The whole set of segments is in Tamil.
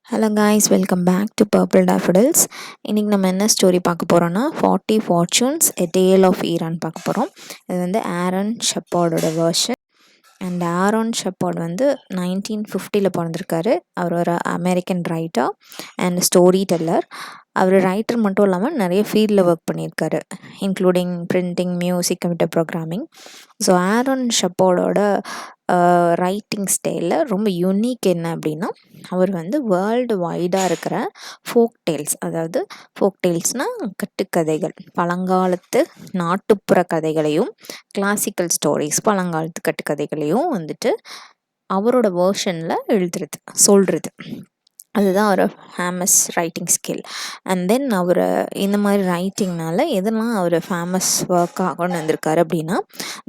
Hello guys, welcome back to Purple Daffodils. இன்றைக்கி நம்ம என்ன ஸ்டோரி பார்க்க போகிறோன்னா 40 fortunes a tale of Iran பார்க்க போகிறோம். இது வந்து ஆரன் ஷெப்பர்டோட வேர்ஷன். அண்ட் ஆரோன் ஷெப்பர்ட் வந்து 1950 பிறந்திருக்காரு. அவர் ஒரு American writer and storyteller. அவர் ரைட்டர் மட்டும் இல்லாமல் நிறைய ஃபீல்டில் ஒர்க் பண்ணியிருக்காரு, including printing, music, computer programming. So Aaron ஷெப்பர்டோட ரைட்டிங் ஸ்டைலில் ரொம்ப யூனிக் என்ன அப்படின்னா, அவர் வந்து வேர்ல்டு வைடாக இருக்கிற ஃபோக் டேல்ஸ், அதாவது ஃபோக் டேல்ஸ்னால் கட்டுக்கதைகள், பழங்காலத்து நாட்டுப்புற கதைகளையும் கிளாசிக்கல் ஸ்டோரிஸ், பழங்காலத்து கட்டுக்கதைகளையும் வந்துட்டு அவரோட வேர்ஷனில் எழுதுறது, சொல்கிறது. அதுதான் ஒரு famous writing skill. And then அவர் இந்த மாதிரி ரைட்டிங்னால எதெல்லாம் அவர் ஃபேமஸ் ஒர்க்காக கொண்டு வந்திருக்காரு அப்படின்னா,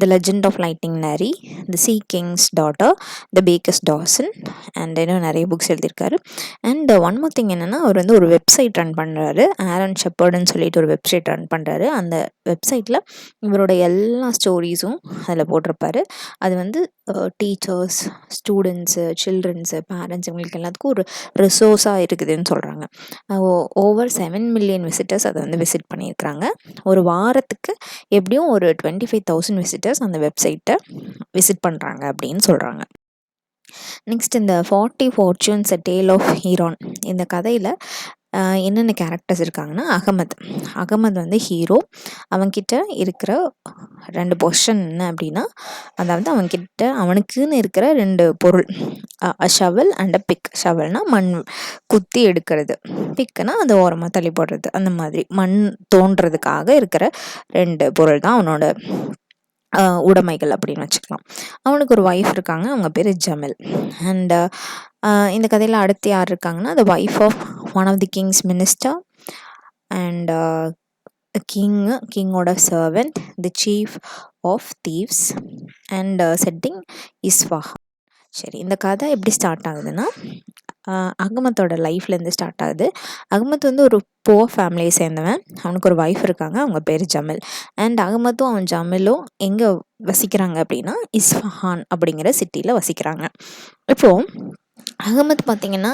த legend of lightning Larry, the sea king's daughter, the baker's dozen, and இன்னும் நிறைய புக்ஸ் எழுதியிருக்காரு. அண்ட் ஒன் மோர் திங் என்னென்னா, அவர் வந்து ஒரு வெப்சைட் ரன் பண்ணுறாரு, ஆரன் ஷெப்பர்டுன்னு சொல்லிட்டு ஒரு வெப்சைட் ரன் பண்ணுறாரு. அந்த வெப்சைட்டில் இவரோட எல்லா ஸ்டோரிஸும் அதில் போட்டிருப்பாரு. அது வந்து டீச்சர்ஸ், ஸ்டூடெண்ட்ஸு, சில்ட்ரன்ஸு, பேரண்ட்ஸ் இவங்களுக்கு எல்லாத்துக்கும் ஒரு ரிசோர்ஸாக இருக்குதுன்னு சொல்கிறாங்க. ஓவர் 7 மில்லியன் விசிட்டர்ஸ் அதை வந்து விசிட் பண்ணியிருக்கிறாங்க. ஒரு வாரத்துக்கு எப்படியும் ஒரு 25,000 விசிட்டர்ஸ் அந்த வெப்சைட்டை விசிட் பண்ணுறாங்க அப்படின்னு சொல்கிறாங்க. நெக்ஸ்ட் இந்த 40 fortunes a tale of Iran, இந்த கதையில் என்னென்ன கேரக்டர்ஸ் இருக்காங்கன்னா, அகமது வந்து ஹீரோ. அவன்கிட்ட இருக்கிற 2 பொசிஷன் என்ன அப்படின்னா, அதாவது அவனுக்குன்னு இருக்கிற 2 பொருள், ஷவல் அண்ட் பிக். ஷவல்னா மண் குத்தி எடுக்கிறது, பிக்குனா அது ஓரமாக தள்ளி போடுறது. அந்த மாதிரி மண் தோன்றதுக்காக இருக்கிற 2 பொருள் தான் அவனோட உடைமைகள் அப்படின்னு வச்சுக்கலாம். அவனுக்கு ஒரு ஒய்ஃப் இருக்காங்க, அவங்க பேர் ஜமல். அண்ட் இந்த கதையில் அடுத்து யார் இருக்காங்கன்னா, the wife of one of the king's minister and கிங்கோட servant, the chief of thieves and setting Isfahan. சரி, இந்த கதை எப்படி ஸ்டார்ட் ஆகுதுன்னா, அகமத்தோட லைஃப்லேருந்து ஸ்டார்ட் ஆகுது. அகமத் வந்து ஒரு புவர் ஃபேமிலியை சேர்ந்தவன். அவனுக்கு ஒரு ஒய்ஃப் இருக்காங்க, அவங்க பேர் ஜமல். அண்ட் அகமத்தும் அவன் ஜமலும் எங்கே வசிக்கிறாங்க அப்படின்னா, இஸ்ஃபஹான் அப்படிங்கிற சிட்டியில் வசிக்கிறாங்க. இப்போது அகமத் பார்த்திங்கன்னா,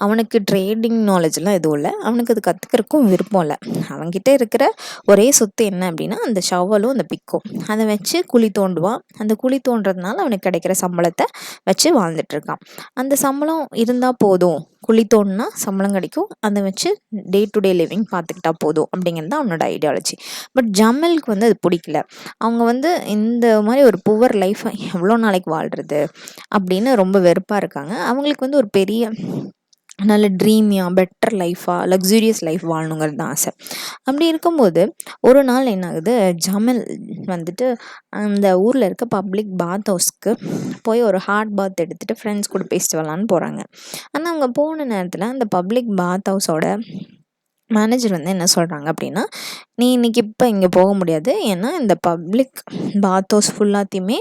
அவனுக்கு ட்ரேடிங் நாலேஜ்லாம் எதுவும் இல்லை, அவனுக்கு அது கற்றுக்கிறக்கும் விருப்பம் இல்லை. அவன்கிட்ட இருக்கிற ஒரே சொத்து என்ன அப்படின்னா, அந்த ஷவலும் அந்த பிக்கும். அதை வச்சு குழி தோண்டுவான். அந்த குழி தோன்றதுனால அவனுக்கு கிடைக்கிற சம்பளத்தை வச்சு வாழ்ந்துட்டுருக்கான். அந்த சம்பளம் இருந்தால் போதும், குழி தோண்டினா சம்பளம் கிடைக்கும், அதை வச்சு டே டு டே லிவிங் பார்த்துக்கிட்டா போதும் அப்படிங்கிறது தான் அவனோட ஐடியாலஜி. பட் ஜமலுக்கு வந்து அது பிடிக்கல. அவங்க வந்து இந்த மாதிரி ஒரு புவர் லைஃப்பை எவ்வளோ நாளைக்கு வாழ்கிறது அப்படின்னு ரொம்ப வெறுப்பாக இருக்காங்க. அவங்களுக்கு வந்து ஒரு பெரிய நல்ல ட்ரீமியாக, பெட்டர் லைஃபாக, லக்ஸூரியஸ் லைஃப் வாழணுங்கிறது தான் ஆசை. அப்படி இருக்கும்போது ஒரு நாள் என்ன ஆகுது, ஜமல் வந்துட்டு அந்த ஊரில் இருக்க பப்ளிக் பாத் ஹவுஸ்க்கு போய் ஒரு ஹாட் பாத் எடுத்துகிட்டு ஃப்ரெண்ட்ஸ் கூட பேசிட்டு வரலான்னு போகிறாங்க. ஆனால் அவங்க போன நேரத்தில் அந்த பப்ளிக் பாத் ஹவுஸோட மேனேஜர் வந்து என்ன சொல்கிறாங்க அப்படின்னா, நீ இன்றைக்கி இப்போ இங்கே போக முடியாது, ஏன்னா இந்த பப்ளிக் பாத் ஹவுஸ் ஃபுல்லாத்தையுமே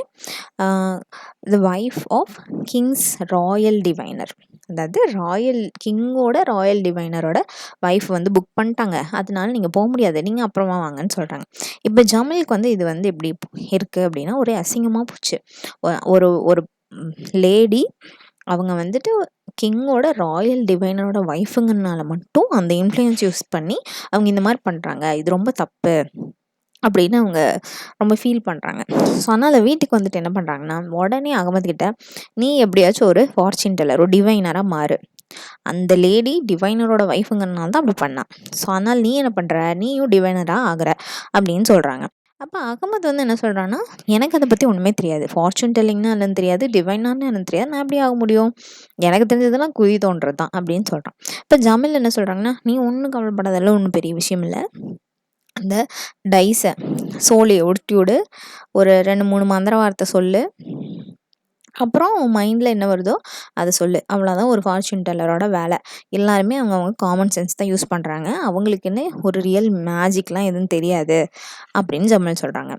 the wife of king's royal diviner, அதாவது கிங்கோட ராயல் டிவைனரோட ஒய்ஃப் வந்து புக் பண்ணிட்டாங்க, அதனால நீங்கள் போக முடியாது, நீங்கள் அப்புறமா வாங்கன்னு சொல்கிறாங்க. இப்போ ஜமலுக்கு வந்து இது வந்து எப்படி இருக்குது அப்படின்னா, ஒரே அசிங்கமாக போச்சு. ஒரு ஒரு லேடி, அவங்க வந்துட்டு கிங்கோட ராயல் டிவைனரோட ஒய்ஃபுங்கனால மட்டும் அந்த இன்ஃப்ளூயன்ஸ் யூஸ் பண்ணி அவங்க இந்த மாதிரி பண்ணுறாங்க, இது ரொம்ப தப்பு அப்படின்னு அவங்க ரொம்ப ஃபீல் பண்ணுறாங்க. ஸோ அதனால் வீட்டுக்கு வந்துட்டு என்ன பண்ணுறாங்கன்னா, உடனே அகமதுக்கிட்ட, நீ எப்படியாச்சும் ஒரு ஃபார்ச்சூன் டெல்லர், ஒரு டிவைனராக மாறு, அந்த லேடி டிவைனரோட ஒய்ஃபுங்கனால தான் அப்படி பண்ணான், ஸோ அதனால் நீ என்ன பண்ணுற, நீயும் டிவைனராக ஆகிற அப்படின்னு சொல்கிறாங்க. அப்போ அகமது வந்து என்ன சொல்கிறான்னா, எனக்கு அதை பற்றி ஒன்றுமே தெரியாது, ஃபார்ச்சூன் டெல்லிங்னா என்னன்னு தெரியாது, டிவைனான்னு என்னன்னு தெரியாது, நான் எப்படி ஆக முடியும், எனக்கு தெரிஞ்சதெல்லாம் குழி தோன்றது தான் அப்படின்னு சொல்கிறான். இப்போ ஜமில் என்ன சொல்கிறாங்கன்னா, நீ ஒன்றும் கவலைப்படாதெல்லாம், ஒன்றும் பெரிய விஷயம் இல்லை, அந்த டைஸை சோழியை உருட்டி விடு, ஒரு 2-3 மந்திர வார்த்தை சொல்லு, அப்புறம் மைண்டில் என்ன வருதோ அதை சொல்லு, அவ்வளோதான் ஒரு ஃபார்ச்சூன் டெல்லரோட வேலை. எல்லாருமே அவங்க காமன் சென்ஸ் தான் யூஸ் பண்ணுறாங்க, அவங்களுக்குன்னு ஒரு ரியல் மேஜிக்லாம் எதுவும் தெரியாது அப்படின்னு ஜமல் சொல்கிறாங்க.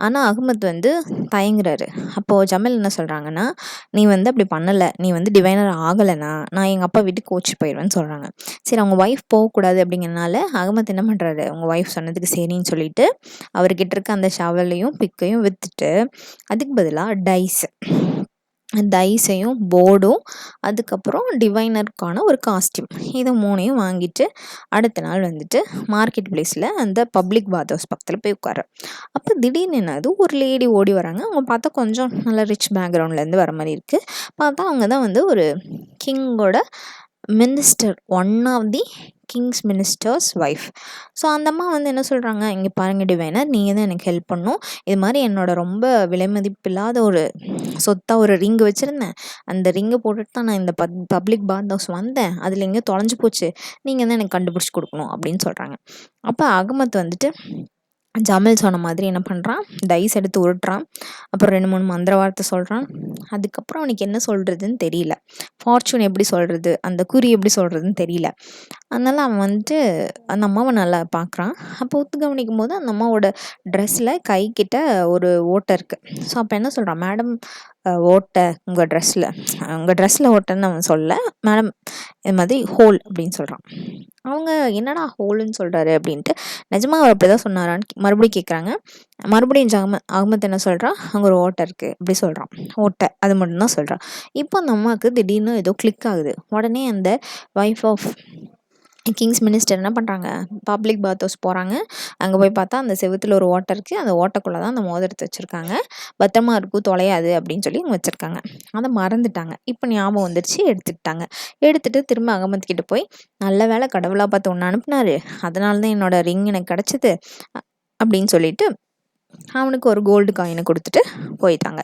ஆனால் அகமத் வந்து தயங்குறாரு. அப்போது ஜமல் என்ன சொல்கிறாங்கன்னா, நீ வந்து அப்படி பண்ணலை, நீ வந்து டிவைனர் ஆகலைன்னா நான் எங்கள் அப்பா வீட்டுக்கு கோச்சு போயிடுவேன்னு சொல்கிறாங்க. சரி, அவங்க ஒய்ஃப் போகக்கூடாது அப்படிங்கிறனால அகமத் என்ன பண்ணுறாரு, அவங்க ஒய்ஃப் சொன்னதுக்கு சரின்னு சொல்லிட்டு அவர்கிட்ட இருக்க அந்த ஷவலையும் பிக்கையும் விற்றுட்டு அதுக்கு பதிலாக டைஸ், அந்த ஐஸையும் போர்டும் அதுக்கப்புறம் டிவைனருக்கான ஒரு காஸ்டியூம் இதை 3ஐயும் வாங்கிட்டு அடுத்த நாள் வந்துட்டு மார்க்கெட் பிளேஸில் அந்த பப்ளிக் பாத் ஹவுஸ் பக்கத்தில் போய் உட்கார. அப்போ திடீர்னு என்னது ஒரு லேடி ஓடி வராங்க. அவங்க பார்த்தா கொஞ்சம் நல்ல ரிச் பேக்ரவுண்ட்லேருந்து வர மாதிரி இருக்குது. பார்த்தா அவங்க தான் வந்து ஒரு கிங்கோட minister, one of the king's minister's wife. So அந்த அம்மா வந்து என்ன சொல்கிறாங்க, இங்கே பாருங்கள் டிவைனர், நீங்கள் தான் எனக்கு ஹெல்ப் பண்ணணும். இது மாதிரி என்னோட ரொம்ப விலைமதிப்பில்லாத ஒரு சொத்தாக ஒரு ரிங்கு வச்சுருந்தேன். அந்த ரிங்கை போட்டுட்டு தான் நான் இந்த பப்ளிக் பாத் ஹவுஸ் வந்தேன். அதில் எங்கேயோ தொலைஞ்சு போச்சு. நீங்கள் தான் எனக்கு கண்டுபிடிச்சி கொடுக்கணும் அப்படின்னு சொல்கிறாங்க. அப்போ அகமத் வந்துட்டு ஜமல் சொன்ன மாதிரி என்ன பண்ணுறான், டைஸ் எடுத்து உருட்டுறான். அப்புறம் 2-3 மந்திர வார்த்தை சொல்கிறான். அதுக்கப்புறம் அவனுக்கு என்ன சொல்கிறதுன்னு தெரியல. ஃபார்ச்சூன் எப்படி சொல்கிறது, அந்த குறி எப்படி சொல்கிறதுன்னு தெரியல. அதனால் அவன் வந்துட்டு அந்த அம்மாவை நல்லா பார்க்குறான். அப்போ ஒத்து கவனிக்கும் போது அந்த அம்மாவோட ட்ரெஸ்ஸில் கைக்கிட்ட ஒரு ஓட்டை இருக்குது. ஸோ அப்போ என்ன சொல்கிறான், மேடம் ஓட்டை உங்கள் ட்ரெஸ்ஸில் ஓட்டைன்னு அவன் சொல்ல, மேடம் இது மாதிரி ஹோல் அப்படின்னு சொல்கிறான். அவங்க என்னடா ஹோல்னு சொல்கிறாரு அப்படின்ட்டு, நிஜமாக அவர் அப்படி தான் சொன்னாரான்னு மறுபடியும் கேட்குறாங்க. மறுபடியும் அகமத் என்ன சொல்கிறான், அங்கே ஒரு ஓட்டை இருக்குது அப்படி சொல்கிறான். ஓட்டை அது மட்டும்தான் சொல்கிறான். இப்போ அந்த அம்மாவுக்கு திடீர்னு ஏதோ கிளிக் ஆகுது. உடனே அந்த ஒய்ஃப் ஆஃப் கிங்ஸ் மினிஸ்டர் என்ன பண்ணுறாங்க, பப்ளிக் பாத் ஹவுஸ் போகிறாங்க. அங்கே போய் பார்த்தா அந்த செவுத்தில் ஒரு ஓட்டை இருக்குது. அந்த ஓட்டைக்குள்ளே தான் அந்த மோதிரத்தை வச்சுருக்காங்க. பத்திரமா இருக்கும், தொலையாது அப்படின்னு சொல்லி இங்கே வச்சுருக்காங்க. அதை மறந்துட்டாங்க. இப்போ ஞாபகம் வந்துடுச்சு, எடுத்துக்கிட்டாங்க. எடுத்துகிட்டு திரும்ப அகமத் கிட்ட போய், நல்ல வேளை கடவுளாக பார்த்து ஒன்று அனுப்புனாரு, அதனால தான் என்னோடய ரிங் எனக்கு கிடச்சிது அப்படின்னு சொல்லிட்டு அவனுக்கு ஒரு கோல்டு காயினை கொடுத்துட்டு போயிட்டாங்க.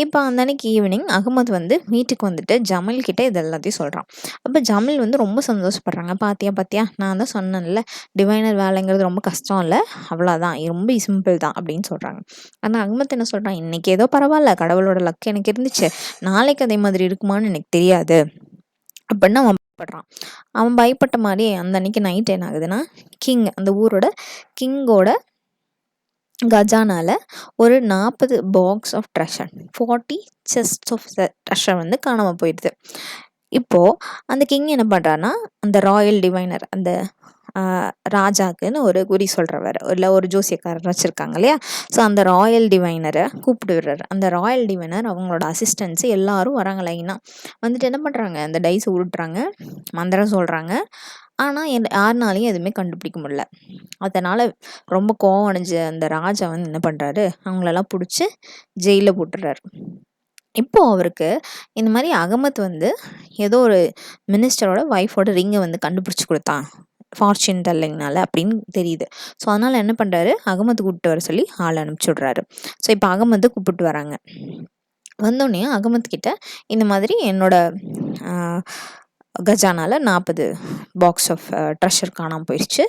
இப்போ அந்த அன்னைக்கு ஈவினிங் அகமத் வந்து வீட்டுக்கு வந்துட்டு ஜமல் கிட்ட இது எல்லாத்தையும் சொல்கிறான். அப்போ ஜமல் வந்து ரொம்ப சந்தோஷப்படுறாங்க. பாத்தியா நான் தான் சொன்னேன்ல, டிவைனர் வேலைங்கிறது ரொம்ப கஷ்டம் இல்லை, அவ்வளோதான், ரொம்ப சிம்பிள் தான் அப்படின்னு சொல்கிறாங்க. ஆனால் அகமத் என்ன சொல்கிறான், இன்றைக்கி ஏதோ பரவாயில்ல, கடவுளோட லக் எனக்கு இருந்துச்சு, நாளைக்கு அதே மாதிரி இருக்குமான்னு எனக்கு தெரியாது அப்படின்னு அவன் பயப்படுறான். அவன் பயப்பட்ட மாதிரி அந்த அன்னைக்கு நைட் என்ன ஆகுதுன்னா, அந்த ஊரோட கிங்கோட கஜானால ஒரு 40 box of treasure, 40 chest of treasure வந்து காணாமல் போயிடுது. இப்போது அந்த கிங் என்ன பண்ணுறான்னா, அந்த ராயல் டிவைனர், அந்த ராஜாக்குன்னு ஒரு குறி சொல்கிறவர் இல்லை ஒரு ஜோசியக்காரர் வச்சுருக்காங்க இல்லையா, ஸோ அந்த ராயல் டிவைனரை கூப்பிட்டு விடுறாரு. அந்த ராயல் டிவைனர் அவங்களோட அசிஸ்டன்ஸு எல்லாரும் வராங்க லைனாக. வந்துட்டு என்ன பண்ணுறாங்க, அந்த டைஸ் உருட்டுறாங்க, மந்திரம் சொல்கிறாங்க. ஆனால் யாருனாலையும் எதுவுமே கண்டுபிடிக்க முடியல. அதனால் ரொம்ப கோவம் அடைஞ்ச அந்த ராஜா வந்து என்ன பண்ணுறாரு, அவங்களெல்லாம் பிடிச்சி ஜெயிலில் போட்டுடுறாரு. இப்போது அவருக்கு இந்த மாதிரி அகமத் வந்து ஏதோ ஒரு மினிஸ்டரோட ஒய்ஃபோட ரிங்கை வந்து கண்டுபிடிச்சி கொடுத்தான் ஃபார்ச்சூன் டெல்லிங்னால அப்படின்னு தெரியுது. ஸோ அதனால் என்ன பண்ணுறாரு, அகமத் கூப்பிட்டு வர சொல்லி ஆள் அனுப்பிச்சி விட்றாரு. ஸோ இப்போ அகமத்தை கூப்பிட்டு வராங்க. வந்தோடனே அகமத் கிட்ட இந்த மாதிரி என்னோட கஜானால 40 பாக்ஸ் ஆஃப் ட்ரெஷர் காணாமல் போயிடுச்சு,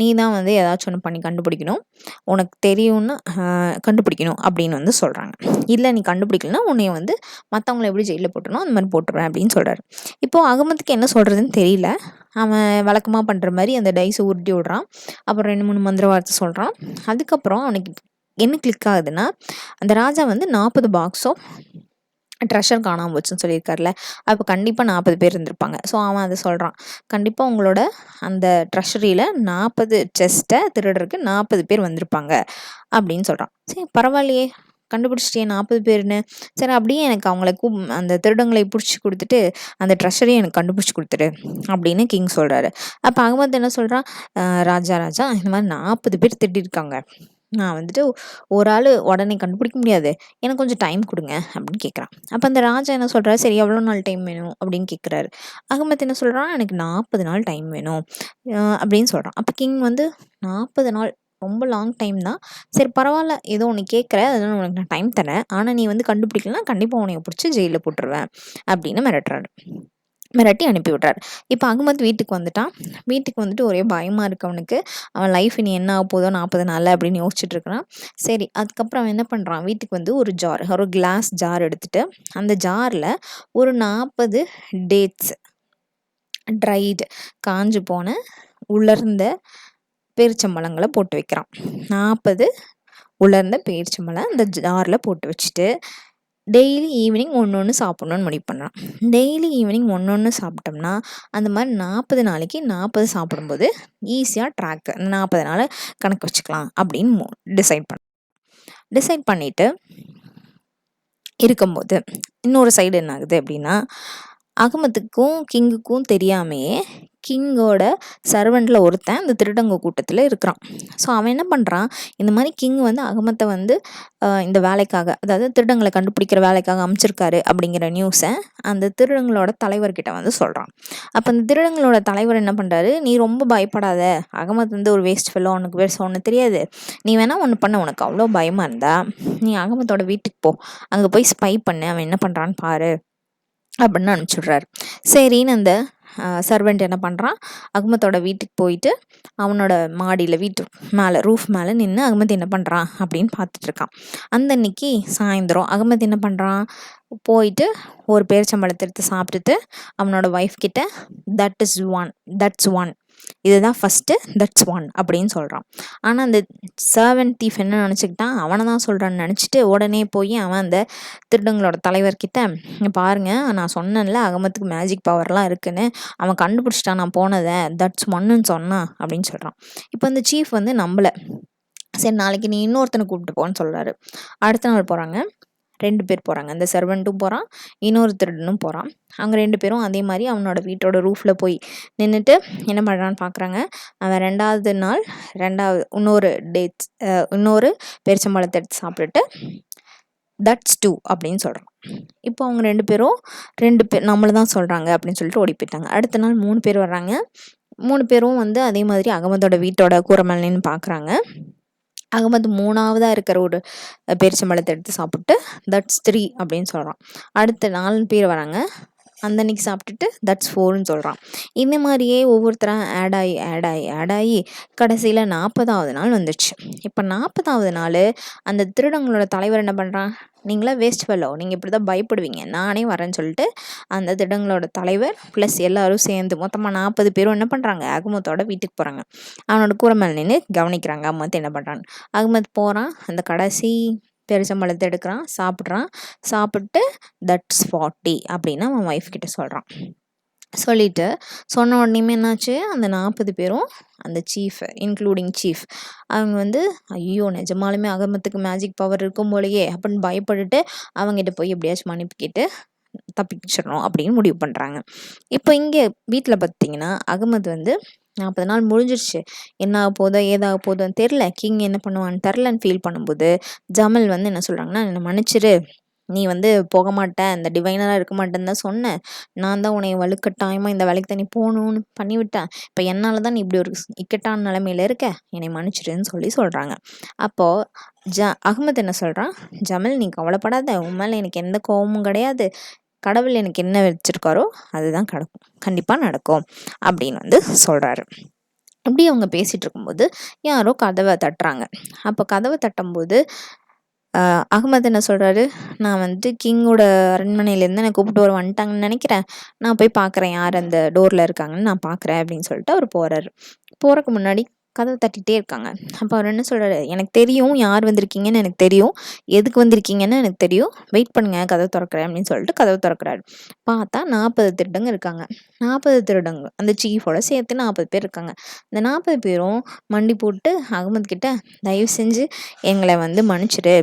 நீ தான் வந்து ஏதாச்சும் ஒன்று பண்ணி கண்டுபிடிக்கணும், உனக்கு தெரியும்னு கண்டுபிடிக்கணும் அப்படின்னு வந்து சொல்கிறாங்க. இல்லை நீ கண்டுபிடிக்கலன்னா உன்னைய வந்து மற்றவங்கள எப்படி ஜெயிலில் போட்டணும் அந்த மாதிரி போட்டுருவேன் அப்படின்னு சொல்கிறாரு. இப்போது அகமத்துக்கு என்ன சொல்கிறதுன்னு தெரியல. அவன் வழக்கமாக பண்ணுற மாதிரி அந்த டைஸை உருட்டி விடுறான். அப்புறம் 2-3 மந்திர வார்த்தை சொல்கிறான். அதுக்கப்புறம் அவனுக்கு என்ன கிளிக் ஆகுதுன்னா, அந்த ராஜா வந்து 40 பாக்ஸ் ஆஃப் ட்ரெஷர் காணாமல் போச்சுன்னு சொல்லியிருக்காருல, அப்போ கண்டிப்பாக 40 பேர் இருந்திருப்பாங்க. ஸோ அவன் அதை சொல்கிறான், கண்டிப்பாக உங்களோட அந்த ட்ரெஷரியில் 40 செஸ்ட்டை திருடுறதுக்கு 40 பேர் வந்திருப்பாங்க அப்படின்னு சொல்கிறான். சரி பரவாயில்லையே, கண்டுபிடிச்சிட்டே 40 பேர்னு, சரி அப்படியே எனக்கு அவங்கள அந்த திருடங்களை பிடிச்சி கொடுத்துட்டு அந்த ட்ரெஷரையும் எனக்கு கண்டுபிடிச்சி கொடுத்துரு அப்படின்னு கிங் சொல்கிறாரு. அப்போ அகமத் என்ன சொல்கிறான், ராஜா இந்த மாதிரி 40 பேர் திருடிருக்காங்க, நான் வந்துட்டு ஒரு ஆள் உடனே கண்டுபிடிக்க முடியாது, எனக்கு கொஞ்சம் டைம் கொடுங்க அப்படின்னு கேட்குறான். அப்போ அந்த ராஜா என்ன சொல்கிறாரு, சரி எவ்வளோ நாள் டைம் வேணும் அப்படின்னு கேட்குறாரு. அகமத் என்ன சொல்கிறான், எனக்கு 40 நாள் டைம் வேணும் அப்படின்னு சொல்கிறான். அப்போ கிங் வந்து 40 நாள் ரொம்ப லாங் டைம் தான், சரி பரவாயில்ல ஏதோ ஒன்று கேட்குற, அதனால உனக்கு நான் டைம் தரேன், ஆனால் நீ வந்து கண்டுபிடிக்கலாம், கண்டிப்பாக உன்னைய பிடிச்சி ஜெயிலில் போட்டுருவேன் அப்படின்னு மிரட்டி அனுப்பி விட்றாரு. இப்போ அகமத் வீட்டுக்கு வந்துட்டான். வீட்டுக்கு வந்துட்டு ஒரே பயமாக இருக்கு அவனுக்கு. அவன் லைஃப் இனி என்ன ஆக போதோ 40 நாளில் அப்படின்னு யோசிச்சுட்டு இருக்கிறான். சரி அதுக்கப்புறம் அவன் என்ன பண்ணுறான், வீட்டுக்கு வந்து ஒரு கிளாஸ் ஜார் எடுத்துகிட்டு அந்த ஜாரில் ஒரு 40 டேட்ஸ், ட்ரைடு காஞ்சு போன உலர்ந்த பேரிச்சம்பழங்களை போட்டு வைக்கிறான். 40 உலர்ந்த பேரிச்சம்பழம் அந்த ஜாரில் போட்டு வச்சுட்டு டெய்லி ஈவினிங் ஒன்று சாப்பிட்ணுன்னு முடிவு பண்ணுறான். டெய்லி ஈவினிங் ஒன்று சாப்பிட்டோம்னா அந்த மாதிரி 40 நாளைக்கு 40 சாப்பிடும்போது ஈஸியாக ட்ராக்கு 40 நாள் கணக்கு வச்சுக்கலாம் அப்படின்னு டிசைட் பண்ணிட்டு இருக்கும்போது இன்னொரு சைடு என்ன ஆகுது அப்படின்னா, அகமத்துக்கும் கிங்குக்கும் தெரியாமையே கிங்கோட சர்வெண்ட்டில் ஒருத்தன் அந்த திருடங்க கூட்டத்தில் இருக்கிறான். ஸோ அவன் என்ன பண்ணுறான், இந்த மாதிரி கிங் வந்து அகமத்தை வந்து இந்த வேலைக்காக, அதாவது திருடங்களை கண்டுபிடிக்கிற வேலைக்காக அமைச்சிருக்காரு அப்படிங்கிற நியூஸை அந்த திருடங்களோட தலைவர்கிட்ட வந்து சொல்கிறான். அப்போ அந்த திருடங்களோட தலைவர் என்ன பண்ணுறாரு, நீ ரொம்ப பயப்படாத, அகமத் வந்து ஒரு வேஸ்ட் ஃபெல்லோ, உனக்கு வேறு ஒன்று தெரியாது, நீ வேணா ஒன்று பண்ண, உனக்கு அவ்வளோ பயமாக இருந்தா நீ அகமத்தோட வீட்டுக்கு போ, அங்கே போய் ஸ்பை பண்ணு, அவன் என்ன பண்ணுறான்னு பாரு அப்படின்னு அனுப்பிச்சுட்றாரு. சரின்னு அந்த சர்வெண்ட் என்ன பண்ணுறான், அகமத்தோட வீட்டுக்கு போயிட்டு அவனோட மாடியில் வீட்டு மேலே ரூஃப் மேலே நின்று அகமத் என்ன பண்ணுறான் அப்படின்னு பார்த்துட்ருக்கான். அந்த அன்னைக்கு சாயந்தரம் அகமத் என்ன பண்ணுறான், போயிட்டு ஒரு பேரிச்சம்பழத்தை எடுத்து சாப்பிட்டுட்டு அவனோட ஒய்ஃப் கிட்ட தட்ஸ் ஒன் இதுதான் ஃபஸ்ட்டு, தட்ஸ் ஒன் அப்படின்னு சொல்கிறான். ஆனால் அந்த சர்வெண்ட் தீஃப் என்ன நினச்சிக்கிட்டான், அவனை தான் சொல்கிறான்னு நினச்சிட்டு உடனே போய் அவன் அந்த திருடங்களோட தலைவர்கிட்ட, பாருங்க நான் சொன்னேன்ல அகமத்துக்கு மேஜிக் பவர்லாம் இருக்குன்னு, அவன் கண்டுபிடிச்சிட்டான் நான் போனதை, தட்ஸ் ஒன்னுன்னு சொன்னான் அப்படின்னு சொல்கிறான். இப்போ அந்த சீஃப் வந்து நம்பலை. சரி நாளைக்கு நீ இன்னொருத்தனை கூப்பிட்டு போன்னு சொல்கிறாரு. அடுத்த நாள் போகிறாங்க, 2 பேர் போகிறாங்க. அந்த சர்வெண்ட்டும் போகிறான், இன்னொரு திருடனும் போகிறான். அவங்க 2 பேரும் அதே மாதிரி அவனோட வீட்டோட ரூஃபில் போய் நின்றுட்டு என்ன பண்ணுறான்னு பார்க்குறாங்க. அவன் 2வது நாள் இன்னொரு பேரிச்சம்பழத்தை எடுத்து சாப்பிட்டுட்டு தட்ஸ் 2 அப்படின்னு சொல்கிறான். இப்போ அவங்க 2 பேரும் நம்மளை தான் சொல்கிறாங்க அப்படின்னு சொல்லிட்டு ஓடி போயிட்டாங்க. அடுத்த நாள் 3 பேர் வர்றாங்க. 3 பேரும் வந்து அதே மாதிரி அகமதோட வீட்டோட கூரை மேல நின்று பார்க்குறாங்க. அகமது 3ஆவதாக இருக்கிற ஒரு பேரிச்சம்பழத்தை எடுத்து சாப்பிட்டு தட்ஸ் 3 அப்படின்னு சொல்கிறான். அடுத்த 4 பேர் வராங்க, அந்த அன்னைக்கு சாப்பிட்டுட்டு தட்ஸ் 4ன்னு சொல்கிறான். இந்த மாதிரியே ஒவ்வொருத்தராக ஆட் ஆகி கடைசியில் 40வது நாள் வந்துடுச்சு. இப்போ 40வது நாள் அந்த திருடங்களோட தலைவர் என்ன பண்ணுறான், நீங்களாம் வேஸ்ட் ஃபெல்லோ, நீங்கள் இப்படி தான் பயப்படுவீங்க, நானே வரேன்னு சொல்லிட்டு அந்த திருடங்களோட தலைவர் ப்ளஸ் எல்லோரும் சேர்ந்து மொத்தமாக 40 பேரும் என்ன பண்ணுறாங்க, அகமத்தோட வீட்டுக்கு போகிறாங்க. அவனோட கூரை மேலே நின்று கவனிக்கிறாங்க அகமத் என்ன பண்ணுறான்னு. அகமத் போகிறான், அந்த கடைசி பேரிச்சம்பழத்தை எடுக்கிறான், சாப்பிட்டு தட்ஸ் 40 அப்படின்னு அவன் ஒய்ஃப் கிட்ட சொல்கிறான். சொல்லிட்டு சொன்ன உடனேமே என்னாச்சு, அந்த 40 பேரும் அந்த சீஃப் இன்க்ளூடிங் சீஃப் அவங்க வந்து ஐயோ நிஜமாலுமே அகமத்துக்கு மேஜிக் பவர் இருக்கும் போலையே அப்படின்னு பயப்பட்டுட்டு அவங்ககிட்ட போய் எப்படியாச்சும் மன்னிப்பு கேட்டு தப்பிச்சிடணும் அப்படின்னு முடிவு பண்ணுறாங்க. இப்போ இங்கே வீட்டில் பார்த்தீங்கன்னா அகமது வந்து 40 நாள் முடிஞ்சிருச்சு, என்ன ஆக போதோ ஏதாக போதோன்னு தெரில, கிங் என்ன பண்ணுவான்னு தெரிலன்னு ஃபீல் பண்ணும்போது ஜமல் வந்து என்ன சொல்கிறாங்கன்னா, என்னை மன்னிச்சிரு, நீ வந்து போக மாட்டேன், இந்த டிவைனராக இருக்க மாட்டேன்னு தான் சொன்னேன், நான் தான் உன்னை வலுக்கட்டாயமாக இந்த வேலைக்கு தான் நீ போகணும்னு பண்ணிவிட்டேன், இப்போ என்னால் தான் நீ இப்படி ஒரு இக்கட்டான நிலைமையில் இருக்க, என்னை மன்னிச்சிருன்னு சொல்கிறாங்க. அப்போது அகமது என்ன சொல்கிறான், ஜமல் நீ கவலைப்படாத, உன் மேலே எனக்கு எந்த கோபமும் கிடையாது, கடவுள் எனக்கு என்ன வச்சுருக்காரோ அதுதான் கண்டிப்பாக நடக்கும் அப்படின்னு வந்து சொல்கிறாரு. அப்படி அவங்க பேசிகிட்டு இருக்கும்போது யாரோ கதவை தட்டுறாங்க. அப்போ கதவை தட்டும்போது அகமது என்ன சொல்கிறாரு, நான் வந்து கிங்கோட அரண்மனையிலேருந்து என்னை கூப்பிட்டு வந்துட்டாங்கன்னு நினைக்கிறேன், நான் போய் பார்க்குறேன் யார் அந்த டோரில் இருக்காங்கன்னு நான் பார்க்குறேன் அப்படின்னு சொல்லிட்டு அவர் போகிறாரு. போகிறக்கு முன்னாடி கதவை தட்டிகிட்டே இருக்காங்க. அப்போ அவர் என்ன சொல்கிறாரு, எனக்கு தெரியும் யார் வந்திருக்கீங்கன்னு எனக்கு தெரியும், எதுக்கு வந்திருக்கீங்கன்னு எனக்கு தெரியும், வெயிட் பண்ணுங்கள் கதவை திறக்கிறேன் அப்படின்னு சொல்லிட்டு கதவை திறக்கிறாரு. பார்த்தா 40 திருடங்க இருக்காங்க. 40 திருடங்க அந்த சீஃபோட சேர்த்து 40 பேர் இருக்காங்க. இந்த 40 பேரும் மண்டி போட்டு அகமது கிட்ட, தயவு செஞ்சு எங்களை வந்து மன்னிச்சிடு,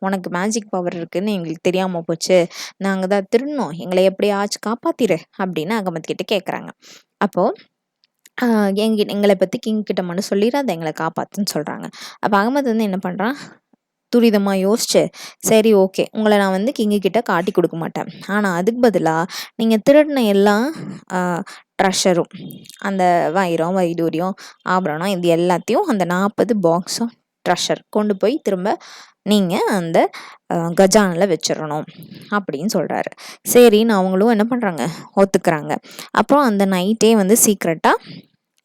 உனக்கு மேஜிக் பவர் இருக்குதுன்னு எங்களுக்கு தெரியாமல் போச்சு, நாங்கள் தான் திருடணும், எங்களை எப்படியாச்சும் காப்பாற்றிடு அப்படின்னு அகமது கிட்ட கேட்குறாங்க. அப்போது எங்களை பற்றி கிட்ட மட்டும் சொல்லிடாத, எங்களை காப்பாற்றுன்னு சொல்கிறாங்க. அப்போ அகமது வந்து என்ன பண்ணுறான், துரிதமாக யோசிச்சு, சரி ஓகே உங்களை நான் வந்து கிட்ட காட்டி கொடுக்க மாட்டேன், ஆனால் அதுக்கு பதிலாக நீங்கள் திருடின எல்லாம் ட்ரெஷரும் அந்த வைடூரியம் ஆபரணம் இது எல்லாத்தையும் அந்த 40 பாக்ஸும் ட்ரெஷர் கொண்டு போய் திரும்ப நீங்கள் அந்த கஜானில் வச்சிடணும் அப்படின்னு சொல்கிறாரு. சரின்னு அவங்களும் என்ன பண்ணுறாங்க, ஒத்துக்கிறாங்க. அப்புறம் அந்த நைட்டே வந்து சீக்ரெட்டாக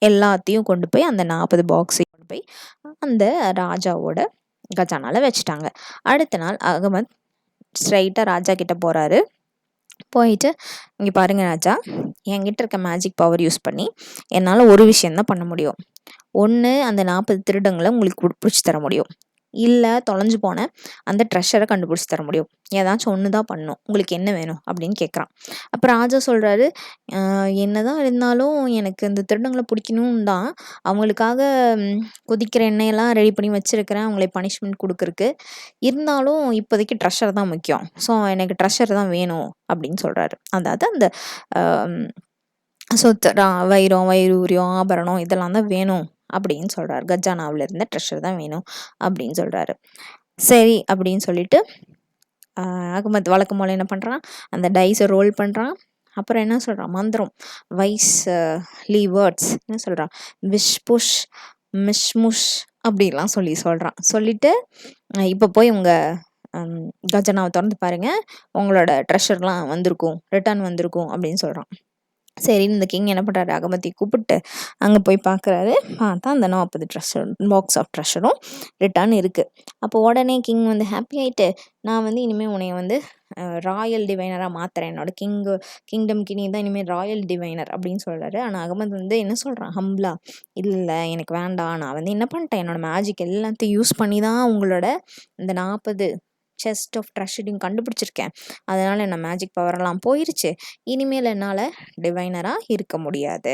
எல்லாத்தையும் கொண்டு போய் அந்த 40 பாக்ஸையும் கொண்டு போய் அந்த ராஜாவோட கஜானால வச்சுட்டாங்க. அடுத்த நாள் அகமத் ஸ்ட்ரைட்டாக ராஜா கிட்ட போகிறாரு. போயிட்டு, இங்கே பாருங்க ராஜா, என்கிட்ட இருக்க மேஜிக் பவர் யூஸ் பண்ணி என்னால் ஒரு விஷயந்தான் பண்ண முடியும். ஒன்று அந்த 40 திருடங்களை உங்களுக்கு பிடிச்சி தர முடியும், இல்லை தொலைஞ்சு போன அந்த ட்ரெஷரை கண்டுபிடிச்சி தர முடியும். ஏதாச்சும் ஒன்று தான் பண்ணும். உங்களுக்கு என்ன வேணும் அப்படின்னு கேட்குறான். அப்போ ராஜா சொல்கிறாரு, என்ன தான் இருந்தாலும் எனக்கு இந்த திருடங்களை பிடிக்கணும் தான், அவங்களுக்காக கொதிக்கிற எண்ணெயெல்லாம் ரெடி பண்ணி வச்சுருக்கிறேன் அவங்களை பனிஷ்மெண்ட் கொடுக்குறக்கு. இருந்தாலும் இப்போதைக்கு ட்ரெஷர் தான் முக்கியம். ஸோ எனக்கு ட்ரெஷர் தான் வேணும் அப்படின்னு சொல்கிறாரு. அதாவது அந்த சொத்து வைரூரியம் ஆபரணம் இதெல்லாம் தான் வேணும் அப்படின்னு சொல்கிறாரு. கஜானாவில் இருந்த ட்ரெஷர் தான் வேணும் அப்படின்னு சொல்கிறாரு. சரி அப்படின்னு சொல்லிட்டு அகமத் வழக்கம் போல் என்ன பண்ணுறான், அந்த டைஸை ரோல் பண்ணுறான். அப்புறம் என்ன சொல்கிறான், மந்திரம் வைஸ் வேர்ட்ஸ் என்ன சொல்கிறான், விஷ் புஷ் மிஷ்முஷ் அப்படிலாம் சொல்கிறான். சொல்லிட்டு இப்போ போய் உங்கள் கஜானாவை திறந்து பாருங்கள், உங்களோட ட்ரெஷர்லாம் வந்திருக்கும், ரிட்டர்ன் வந்திருக்கும் அப்படின்னு சொல்கிறான். சரி, இந்த கிங் என்ன பண்ணுறாரு, அகமதி கூப்பிட்டு அங்கே போய் பார்க்குறாரு. பார்த்தா அந்த 40 ட்ரெஷர் பாக்ஸ் ஆஃப் ட்ரெஷரும் ரிட்டர்ன் இருக்குது. அப்போ உடனே கிங் ஹாப்பி ஆகிட்டு, நான் இனிமேல் உன்னைய ராயல் டிவைனராக மாற்றுறேன், என்னோட கிங்டம் கினி தான் இனிமேல் ராயல் டிவைனர் அப்படின்னு சொல்கிறாரு. ஆனால் அகமது என்ன சொல்கிறான், ஹம்பிளா, இல்லை எனக்கு வேண்டாம், நான் என்ன பண்ணிட்டேன், என்னோடய மேஜிக் எல்லாத்தையும் யூஸ் பண்ணி தான் உங்களோட இந்த 40 செஸ்ட் ஆஃப் ட்ரெஷரையும் கண்டுபிடிச்சிருக்கேன். அதனால் என்ன மேஜிக் பவரெல்லாம் போயிருச்சு, இனிமேல் என்னால் டிவைனராக இருக்க முடியாது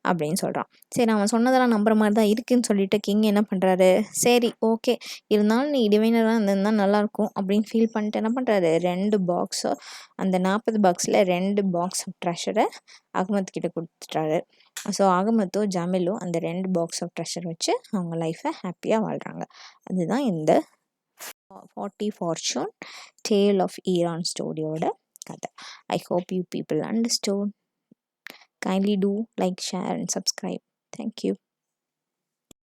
அப்படின்னு சொல்கிறான். சரி, அவன் சொன்னதெல்லாம் நம்புற மாதிரி தான் இருக்குன்னு சொல்லிட்டு கிங் என்ன பண்ணுறாரு, சரி ஓகே, இருந்தாலும் நீ டிவைனராக இருந்திருந்தால் நல்லாயிருக்கும் அப்படின்னு ஃபீல் பண்ணிட்டு என்ன பண்ணுறாரு, 2 பாக்ஸோ அந்த 40 பாக்ஸில் 2 பாக்ஸ் ஆஃப் ட்ரெஷரை அகமத் கிட்ட கொடுத்துட்டாரு. ஸோ அகமத்தும் ஜமீலும் அந்த 2 பாக்ஸ் ஆஃப் ட்ரெஷர் வச்சு அவங்க லைஃப்பை ஹாப்பியாக வாழ்கிறாங்க. அதுதான் இந்த 40 Fortune Tale of Iran ஸ்டோரியோட கதை. I hope you people understood. Kindly do like, share and subscribe. Thank you.